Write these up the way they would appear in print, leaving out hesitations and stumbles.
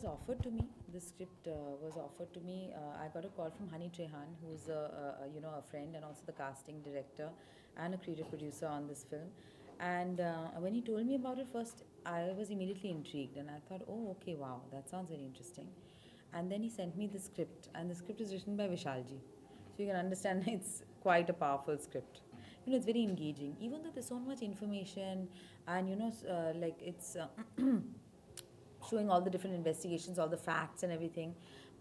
was offered to me. The script was offered to me. I got a call from Hani Trehan, who's a friend and also the casting director and a creative producer on this film. And when he told me about it first, I was immediately intrigued, and I thought, oh, okay, wow, that sounds very interesting. And then he sent me the script, and the script is written by Vishalji. So you can understand it's quite a powerful script. It's very engaging, even though there's so much information, and like it's showing all the different investigations, all the facts and everything.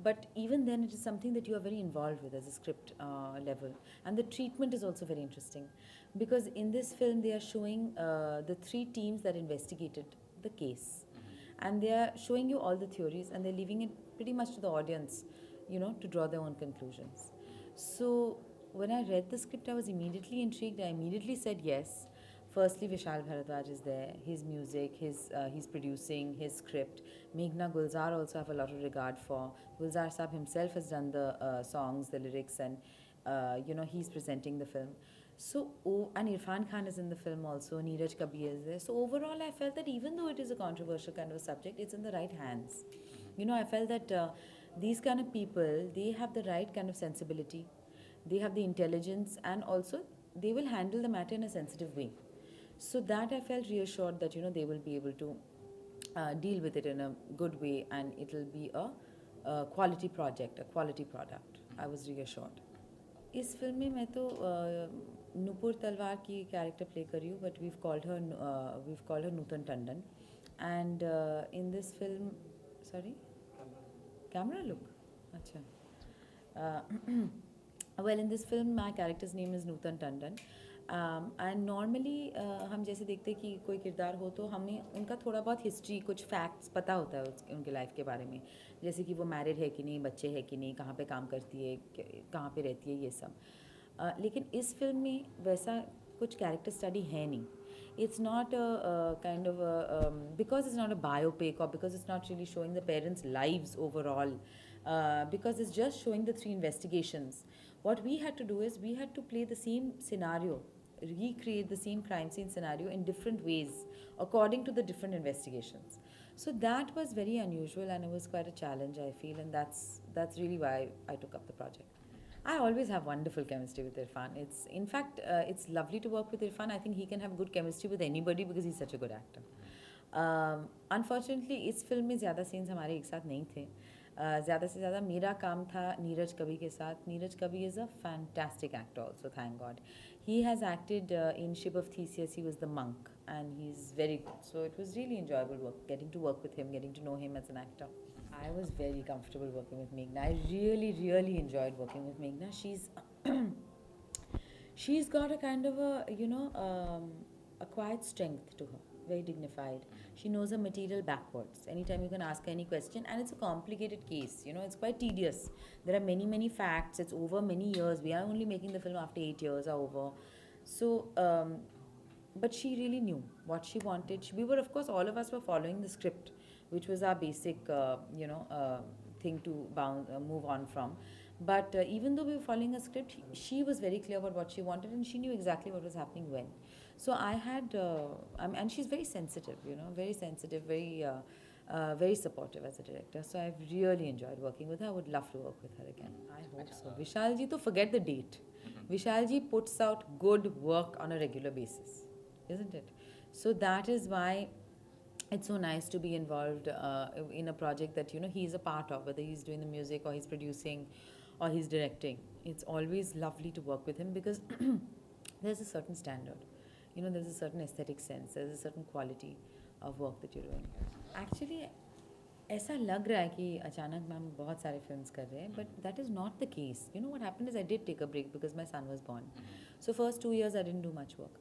But even then, it is something that you are very involved with as a script level. And the treatment is also very interesting, because in this film, they are showing the three teams that investigated the case. And they are showing you all the theories, and they're leaving it pretty much to the audience, to draw their own conclusions. So when I read the script, I was immediately intrigued. I immediately said yes. Firstly, Vishal Bharadwaj is there. His music, he's producing his script. Meghna Gulzar also have a lot of regard for. Gulzar Saab himself has done the songs, the lyrics, and he's presenting the film. So, and Irfan Khan is in the film also. Neeraj Kabir is there. So overall, I felt that even though it is a controversial kind of a subject, it's in the right hands. I felt that these kind of people, they have the right kind of sensibility. They have the intelligence, and also they will handle the matter in a sensitive way. So that I felt reassured that they will be able to deal with it in a good way, and it will be a quality project, a quality product. I was reassured. इस film में मैं तो नुपुर तलवार की character play कर रही हूँ, but we've called her Nutan Tandon. And in this film, sorry, camera look, अच्छा. Well, in this film, my character's name is Nutan Tandon. And normally हम जैसे देखते हैं कि कोई किरदार हो तो हमें उनका थोड़ा बहुत हिस्ट्री, कुछ फैक्ट्स पता होता है उनके लाइफ के बारे में, जैसे कि वो मैरिड है कि नहीं, बच्चे हैं कि नहीं, कहाँ पे काम करती है, कहाँ पे रहती है, ये सब. लेकिन इस फिल्म में वैसा कुछ कैरेक्टर स्टडी है नहीं. It's not a kind of because it's not a biopic, or because it's not really showing the parents' lives overall, because it's just showing the three investigations. What we had to do is we had to play the same scenario, recreate the same crime scene scenario in different ways according to the different investigations. So that was very unusual, and it was quite a challenge, I feel, and that's really why I took up the project. I always have wonderful chemistry with Irfan. It's lovely to work with Irfan. I think he can have good chemistry with anybody because he's such a good actor. Unfortunately, इस film में ज़्यादा scenes हमारे एक साथ नहीं थे. ज़्यादा से ज़्यादा मेरा काम था नीरज कवि के साथ. नीरज कवि is a fantastic actor also, thank God. He has acted in Ship of Theseus. He was the monk, and he's very good. So it was really enjoyable getting to work with him, getting to know him as an actor. I was very comfortable working with Meghna. I really, really enjoyed working with Meghna. She's got a kind of a quiet strength to her, very dignified. She knows her material backwards. Anytime you can ask her any question, and it's a complicated case. It's quite tedious. There are many, many facts. It's over many years. We are only making the film after 8 years are over. So, but she really knew what she wanted. We were, of course, all of us were following the script, which was our basic, thing to move on from. But even though we were following a script, she was very clear about what she wanted, and she knew exactly what was happening when. So I had, and she's very sensitive, very sensitive, very supportive as a director. So I've really enjoyed working with her. I would love to work with her again. I hope so. Vishalji, to forget the date. Vishalji puts out good work on a regular basis, isn't it? So that is why it's so nice to be involved in a project that he's a part of, whether he's doing the music or he's producing or he's directing. It's always lovely to work with him because there's a certain standard, there's a certain aesthetic sense, there's a certain quality of work that you're doing. Actually, ऐसा लग रहा है कि अचानक ma'am बहुत सारे films कर रहे हैं, but that is not the case. What happened is I did take a break because my son was born. So first 2 years I didn't do much work.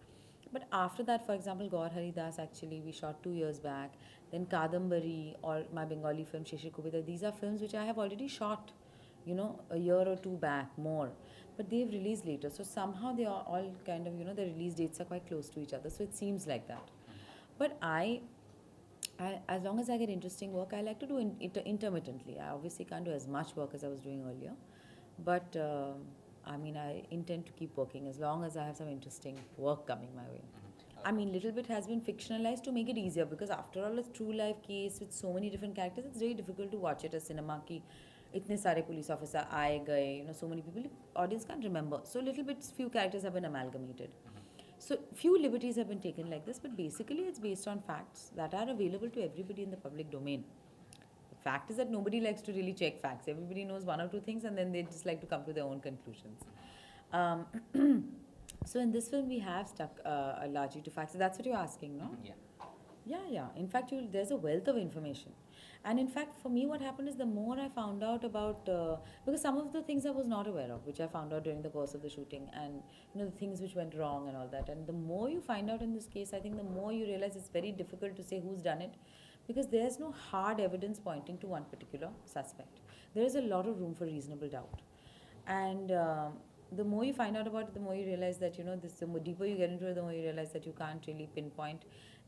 But after that, for example, Gaur Haridas, actually, we shot 2 years back. Then Kadambari, or my Bengali film Shishir Kubita, these are films which I have already shot, a year or two back, more. But they've released later. So somehow they are all kind of, the release dates are quite close to each other. So it seems like that. But I as long as I get interesting work, I like to do it intermittently. I obviously can't do as much work as I was doing earlier. But I intend to keep working as long as I have some interesting work coming my way. I mean, little bit has been fictionalized to make it easier because after all, a true life case with so many different characters, it's very difficult to watch it as cinema ki itne sare police officer aaye gaye, so many people, audience can't remember. So little bit, few characters have been amalgamated. So few liberties have been taken like this, but basically it's based on facts that are available to everybody in the public domain. The fact is that nobody likes to really check facts. Everybody knows one or two things and then they just like to come to their own conclusions. Um, so in this film, we have stuck largely to facts. So that's what you're asking, no? Yeah. Yeah. In fact, there's a wealth of information. And in fact, for me, what happened is the more I found out about, because some of the things I was not aware of, which I found out during the course of the shooting, and the things which went wrong and all that. And the more you find out in this case, I think the more you realize it's very difficult to say who's done it, because there's no hard evidence pointing to one particular suspect. There is a lot of room for reasonable doubt. And the more you find out about it, the more you realize that, the more deeper you get into it, the more you realize that you can't really pinpoint.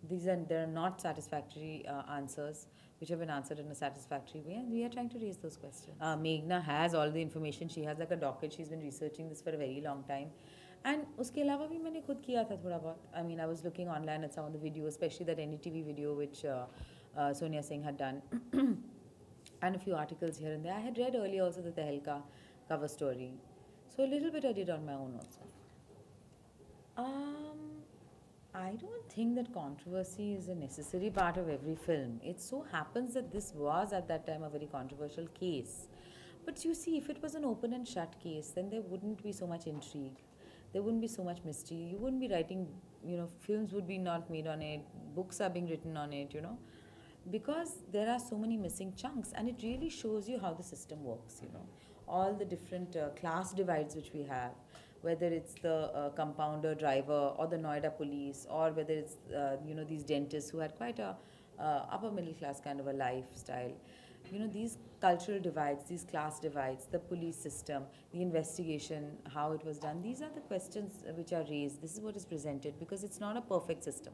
There are not satisfactory answers which have been answered in a satisfactory way, and we are trying to raise those questions. Meghna has all the information. She has like a docket. She's been researching this for a very long time. And उसके अलावा भी मैंने खुद किया था थोड़ा बहुत. I mean, I was looking online at some of the videos, especially that NDTV video which Sonia Singh had done, and a few articles here and there. I had read earlier also the Tehelka cover story. So a little bit I did on my own also. I don't think that controversy is a necessary part of every film. It so happens that this was at that time a very controversial case. But you see, if it was an open and shut case, then there wouldn't be so much intrigue. There wouldn't be so much mystery. You wouldn't be writing, films would be not made on it. Books are being written on it, because there are so many missing chunks, and it really shows you how the system works, all the different class divides which we have, whether it's the compounder driver or the Noida police, or whether it's these dentists who had quite a upper middle class kind of a lifestyle. These cultural divides, these class divides, the police system, the investigation, how it was done, these are the questions which are raised. This is what is presented because it's not a perfect system.